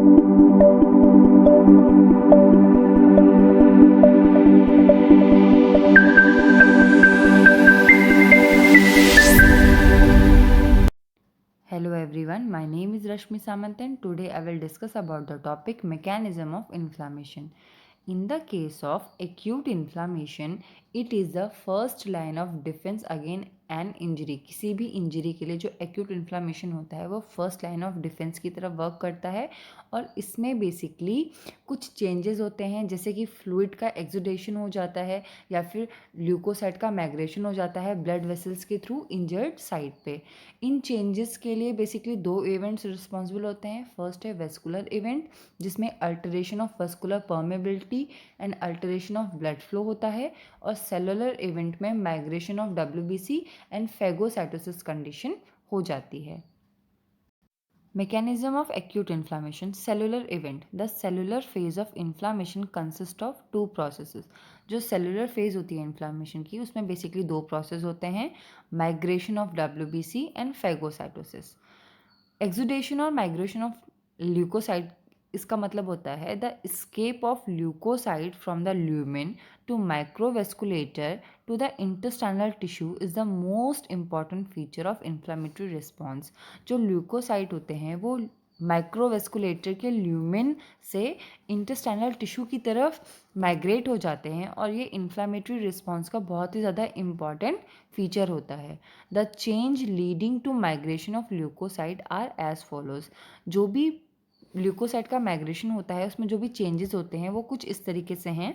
Hello everyone, my name is Rashmi Samant and today I will discuss about the topic mechanism of inflammation. In the case of acute inflammation, it is the first line of defense against an injury. किसी भी injury के लिए जो acute inflammation होता है वो first line of defence की तरफ वर्क करता है और इसमें बेसिकली कुछ चेंजेस होते हैं जैसे कि फ्लूइड का एक्सुडेशन हो जाता है या फिर ल्यूकोसाइट का माइग्रेशन हो जाता है ब्लड वेसल्स के थ्रू इंजर्ड साइट पे। इन चेंजेस के लिए बेसिकली दो इवेंट्स रिस्पॉन्सिबल होते हैं। फर्स्ट है वेस्कुलर इवेंट जिसमें alteration of vascular permeability and alteration of blood flow होता है और सेलुलर इवेंट में migration of WBC and phagocytosis condition हो जाती है। Mechanism of acute inflammation. Cellular event. The cellular phase of inflammation consists of two processes. जो cellular phase होती है inflammation की उसमें basically दो process होते हैं, migration of WBC and phagocytosis. Exudation और migration of leukocyte इसका मतलब होता है the escape of leukocyte from the lumen to microvasculature to the intestinal tissue is the most important feature of inflammatory response. जो leucocyte होते हैं वो माइक्रोवेस्कुलेटर के ल्यूमेन से इंटेस्टाइनल टिश्यू की तरफ माइग्रेट हो जाते हैं और ये इन्फ्लामेटरी रिस्पॉन्स का बहुत ही ज़्यादा इम्पॉर्टेंट फीचर होता है। The change leading to migration of leucocyte are as follows. जो भी ल्यूकोसाइट का माइग्रेशन होता है उसमें जो भी चेंजेस होते हैं वो कुछ इस तरीके से हैं।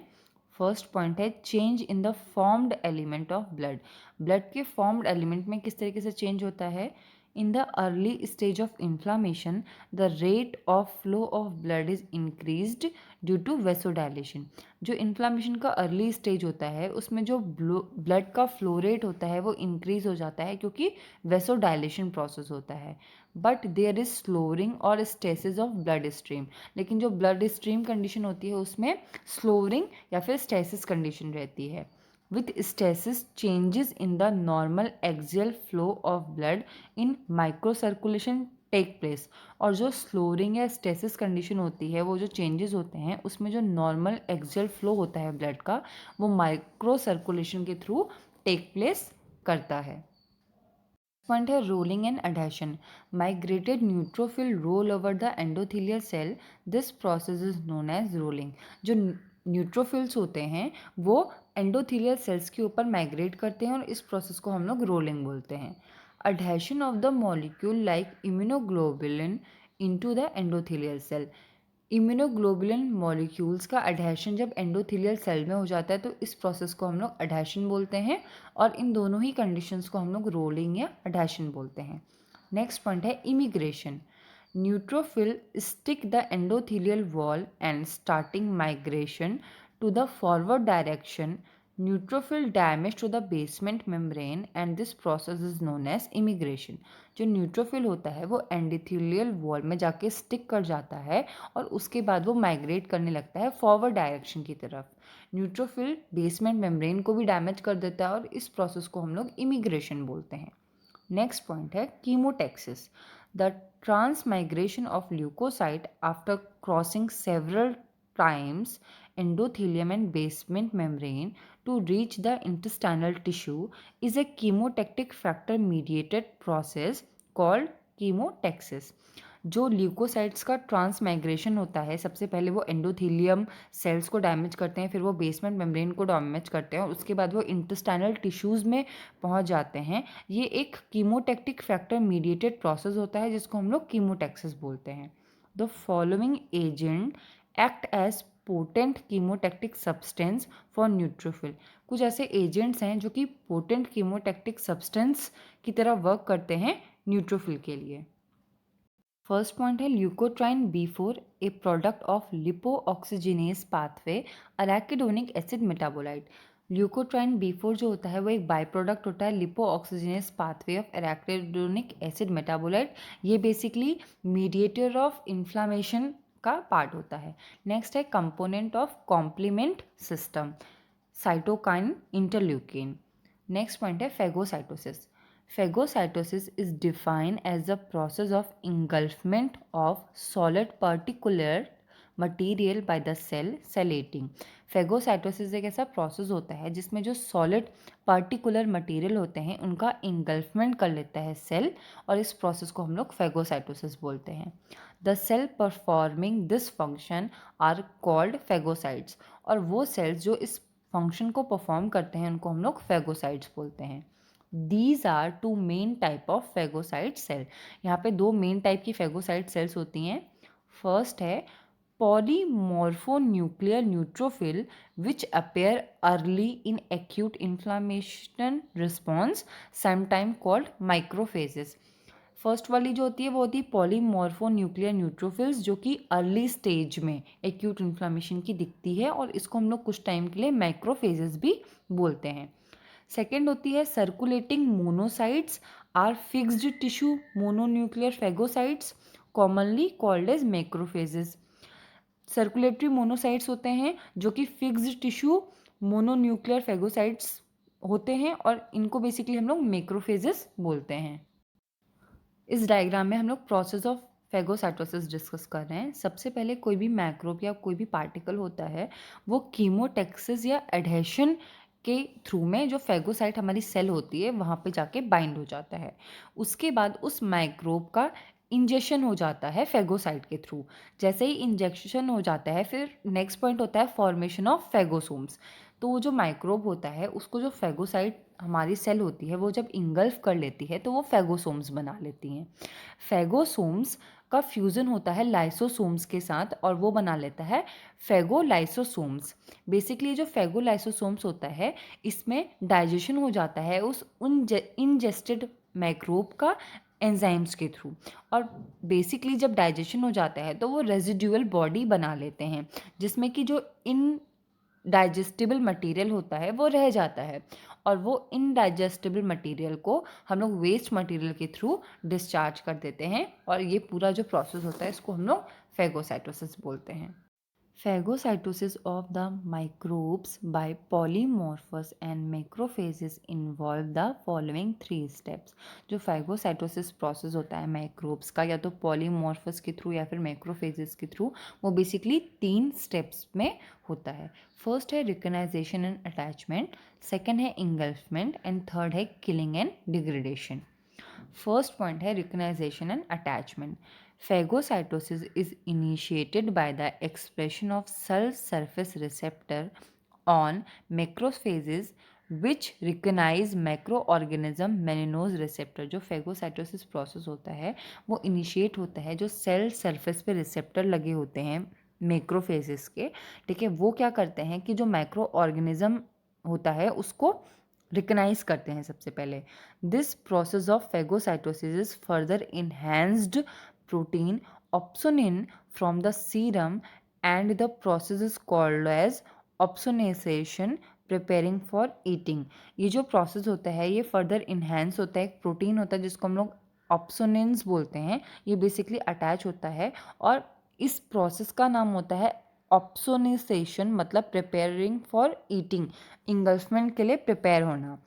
फर्स्ट पॉइंट है change in the formed element of blood. Blood के फॉर्म्ड एलिमेंट में किस तरीके से चेंज होता है। In the early stage of inflammation the rate of flow of blood is increased due to vasodilation. जो इन्फ्लामेशन का अर्ली स्टेज होता है उसमें जो ब्लड का फ्लो रेट होता है वो इंक्रीज हो जाता है क्योंकि वेसोडाइलेशन प्रोसेस होता है। बट देयर इज स्लोअरिंग और स्टेसिस ऑफ ब्लड स्ट्रीम। लेकिन जो ब्लड स्ट्रीम कंडीशन होती है उसमें स्लोअरिंग या फिर स्टेसिस कंडीशन रहती है। With stasis, changes in the normal axial flow of blood in microcirculation take place. और जो स्लोअरिंग या स्टेसिस कंडीशन होती है वो जो चेंजेस होते हैं उसमें जो नॉर्मल एक्सियल फ्लो होता है ब्लड का वो माइक्रो सर्कुलेशन के थ्रू टेक प्लेस करता है। पॉइंट है rolling and adhesion. Migrated neutrophil roll over the endothelial cell. This process is known as rolling. जो न्यूट्रोफिल्स होते हैं वो एंडोथेलियल सेल्स के ऊपर माइग्रेट करते हैं और इस प्रोसेस को हम लोग रोलिंग बोलते हैं। Adhesion of the molecule like immunoglobulin into the endothelial cell. Immunoglobulin molecules का अडहेशन जब एंडोथेलियल सेल में हो जाता है तो इस प्रोसेस को हम लोग अडहेशन बोलते हैं और इन दोनों ही कंडीशंस को हम लोग रोलिंग या अडहेशन बोलते हैं। नेक्स्ट पॉइंट है emigration. Neutrophil stick the endothelial wall and starting migration to the forward direction neutrophil damage to the basement membrane and this process is known as emigration. जो neutrophil होता है वो endothelial wall में जाके stick कर जाता है और उसके बाद वो माइग्रेट करने लगता है फॉरवर्ड डायरेक्शन की तरफ। न्यूट्रोफिल बेसमेंट मेम्ब्रेन को भी डैमेज कर देता है और इस प्रोसेस को हम लोग इमिग्रेशन बोलते हैं। नेक्स्ट पॉइंट है chemotaxis. The transmigration of leucocyte after crossing several times endothelium and basement membrane to reach the intestinal tissue is a chemotactic factor mediated process called chemotaxis। जो ल्यूकोसाइट्स का transmigration होता है सबसे पहले वो एंडोथेलियम सेल्स को damage करते हैं, फिर वो बेसमेंट मेम्ब्रेन को डैमेज करते हैं और उसके बाद वो इंटेस्टाइनल टिश्यूज़ में पहुंच जाते हैं। ये एक कीमोटैक्टिक फैक्टर मीडिएटेड प्रोसेस होता है जिसको हम लोग कीमोटैक्सिस बोलते हैं। The following agent act as potent chemotactic substance for neutrophil. कुछ ऐसे एजेंट्स हैं जो कि पोटेंट कीमोटैक्टिक सब्सटेंस की तरह वर्क करते हैं न्यूट्रोफिल के लिए। फर्स्ट पॉइंट है leukotriene B4 a product of lipoxygenase pathway arachidonic acid metabolite. Leukotriene B4 जो होता है वो एक बाई प्रोडक्ट होता है lipoxygenase pathway of arachidonic acid metabolite. ये बेसिकली मीडिएटर ऑफ इन्फ्लामेशन का पार्ट होता है। नेक्स्ट है component of complement system cytokine interleukin. Next point है phagocytosis. Phagocytosis is defined as the process of engulfment of solid particular material by the cell eating. Phagocytosis एक ऐसा process होता है जिसमें जो सॉलिड पार्टिकुलर मटेरियल होते हैं उनका इंगल्फमेंट कर लेता है सेल, और इस प्रोसेस को हम लोग फेगोसाइटोसिस बोलते हैं। The cell performing this function are called phagocytes, और वो सेल्स जो इस फंक्शन को परफॉर्म करते हैं उनको हम लोग फेगोसाइट्स बोलते हैं। These are two main type of phagocyte cell. यहाँ पे दो मेन टाइप की फेगोसाइट सेल्स होती हैं। फर्स्ट है polymorphonuclear neutrophil which appear early in acute inflammation response, sometimes called macrophages। First वाली जो होती है वो होती है पॉलीमॉर्फोन्यूक्लियर न्यूट्रोफिल्स, जो कि अर्ली स्टेज में एक्यूट इन्फ्लामेशन की दिखती है, और इसको हम लोग कुछ टाइम के लिए मैक्रोफेजेस भी बोलते हैं। सेकेंड होती है circulating monocytes or fixed tissue mononuclear phagocytes, commonly called as macrophages. Circulatory monocytes होते हैं जो कि फिक्स्ड टिश्यू मोनोन्यूक्लियर फेगोसाइट्स होते हैं, और इनको बेसिकली हम लोग मैक्रोफेजेस बोलते हैं। इस डायग्राम में हम लोग प्रोसेस ऑफ फेगोसाइटोसिस डिस्कस कर रहे हैं। सबसे पहले कोई भी मैक्रोब या कोई भी पार्टिकल होता है वो कीमोटेक्सिस या एडहेशन के थ्रू में जो फेगोसाइट हमारी सेल होती है वहाँ पे जाके बाइंड हो जाता है। उसके बाद उस माइक्रोब का इंजेक्शन हो जाता है फेगोसाइट के थ्रू। जैसे ही इंजेक्शन हो जाता है फिर नेक्स्ट पॉइंट होता है फॉर्मेशन ऑफ फेगोसोम्स। तो वो जो माइक्रोब होता है उसको जो फेगोसाइट हमारी सेल होती है वो जब इंगल्फ कर लेती है तो वो फेगोसोम्स बना लेती हैं। फेगोसोम्स का फ्यूज़न होता है लाइसोसोम्स के साथ और वो बना लेता है फेगोलाइसोसोम्स। बेसिकली जो फेगोलाइसोसोम्स होता है इसमें डाइजेशन हो जाता है उस इंजेस्टेड माइक्रोब का एंजाइम्स के थ्रू, और बेसिकली जब डाइजेशन हो जाता है तो वो रेजिड्यूअल बॉडी बना लेते हैं जिसमें कि जो इन डाइजेस्टिबल मटेरियल होता है वो रह जाता है, और वो इनडाइजेस्टिबल मटेरियल को हम लोग वेस्ट मटेरियल के थ्रू डिस्चार्ज कर देते हैं, और ये पूरा जो प्रोसेस होता है इसको हम लोग फेगोसाइटोसिस बोलते हैं। Phagocytosis of the microbes by polymorphous and macrophages involve the following three steps। जो phagocytosis process होता है माइक्रोब्स का या तो polymorphous के थ्रू या फिर macrophages के थ्रू, वो बेसिकली 3 स्टेप्स में होता है। फर्स्ट है रिकग्नाइजेशन एंड अटैचमेंट, सेकेंड है इंगल्फमेंट, एंड थर्ड है killing and degradation. First point है recognition and attachment. Phagocytosis is initiated by the expression of cell surface receptor on macrophages which recognize microorganism melanose receptor। जो phagocytosis process होता है वो initiate होता है जो cell surface पे रिसेप्टर लगे होते हैं मैक्रोफेजेस के, ठीक है। वो क्या करते हैं कि जो माइक्रो ऑर्गेनिज्म होता है उसको रिकग्नाइज करते हैं सबसे पहले। This process of phagocytosis is further enhanced protein opsonin from the serum and the process is called as opsonization preparing for eating। ये जो प्रोसेस होता है ये फर्दर इन्हेंस होता है, एक प्रोटीन होता है जिसको हम लोग ऑप्सोनिन्स बोलते हैं, ये बेसिकली अटैच होता है, और इस प्रोसेस का नाम होता है ऑप्सोनाइजेशन, मतलब प्रिपेयरिंग फॉर ईटिंग, इंगल्फमेंट के लिए प्रिपेयर होना।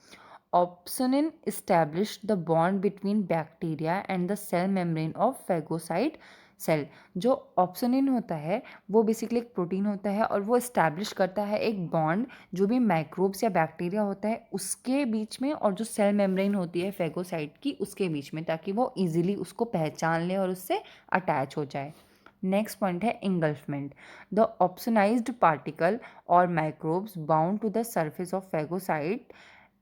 Opsonin established the bond between bacteria and the cell membrane of phagocyte cell. जो ऑप्सोनिन होता है वो बेसिकली एक प्रोटीन होता है और वो इस्टेब्लिश करता है एक बॉन्ड जो भी माइक्रोब्स या बैक्टीरिया होता है उसके बीच में और जो सेल मेम्ब्रेन होती है फेगोसाइट की उसके बीच में, ताकि वो इजीली उसको पहचान ले और उससे अटैच हो जाए। नेक्स्ट पॉइंट है इंगल्फमेंट। द ऑप्सोनाइज्ड पार्टिकल और microbes bound to the surface of phagocyte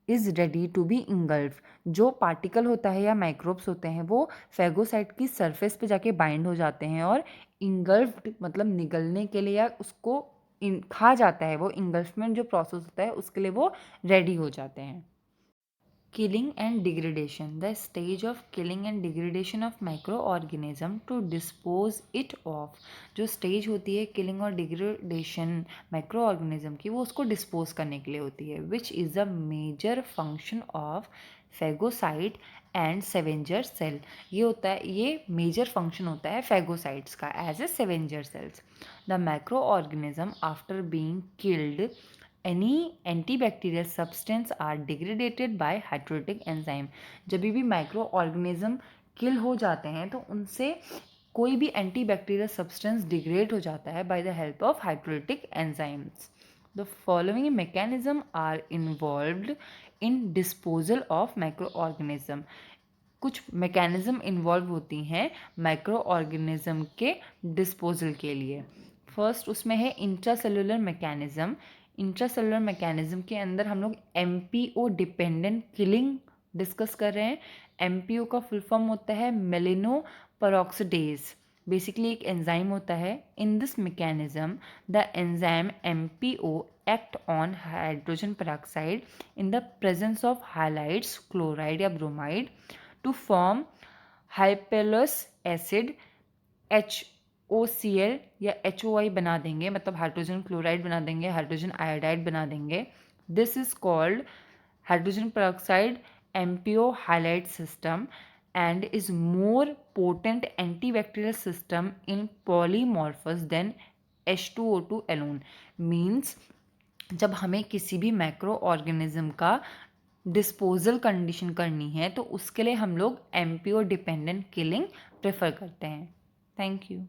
is ready to be engulf. जो पार्टिकल होता है या माइक्रोब्स होते हैं वो फेगोसाइट की सरफेस पे जाके बाइंड हो जाते हैं और इंगल्फ्ड मतलब निगलने के लिए या उसको खा जाता है, वो इंगल्फमेंट जो प्रोसेस होता है उसके लिए वो रेडी हो जाते हैं। Killing and degradation, the stage of killing and degradation of microorganism to dispose it of। जो स्टेज होती है किलिंग और डिग्रेडेशन माइक्रोऑर्गेनिज्म की वो उसको डिस्पोज करने के लिए होती है, which is the major function of phagocyte and scavenger cell. ये होता है, ये मेजर फंक्शन होता है फेगोसाइट्स का as a scavenger cells. The microorganism after being killed any antibacterial substance are degraded by hydrolytic enzyme. जब भी माइक्रो ऑर्गेनिज्म किल हो जाते हैं तो उनसे कोई भी एंटीबैक्टीरियल सब्सटेंस डिग्रेड हो जाता है by the help of hydrolytic enzymes. The following mechanism are involved in disposal of microorganism. कुछ मैकेनिज्म इन्वॉल्व होती हैं माइक्रो ऑर्गेनिज्म के डिस्पोजल के लिए। फर्स्ट उसमें है इंट्रासेलुलर मैकेनिज्म। इंट्रासेलुलर मैकेनिज्म के अंदर हम लोग एमपीओ डिपेंडेंट किलिंग डिस्कस कर रहे हैं। एमपीओ का फुल फॉर्म होता है मेलिनो पेरोक्सिडेज। बेसिकली एक एंजाइम होता है। In this mechanism the enzyme MPO act on hydrogen peroxide in the presence of halides chloride या bromide to form hypohalous acid HOCl या HOI बना देंगे, मतलब हाइड्रोजन क्लोराइड बना देंगे, हाइड्रोजन आयोडाइड बना देंगे। This is called hydrogen peroxide MPO halide system and is more potent antibacterial system in polymorphous than H2O2 alone। Means जब हमें किसी भी मैक्रो ऑर्गेनिज्म का डिस्पोजल कंडीशन करनी है तो उसके लिए हम लोग MPO डिपेंडेंट किलिंग प्रेफर करते हैं। Thank you.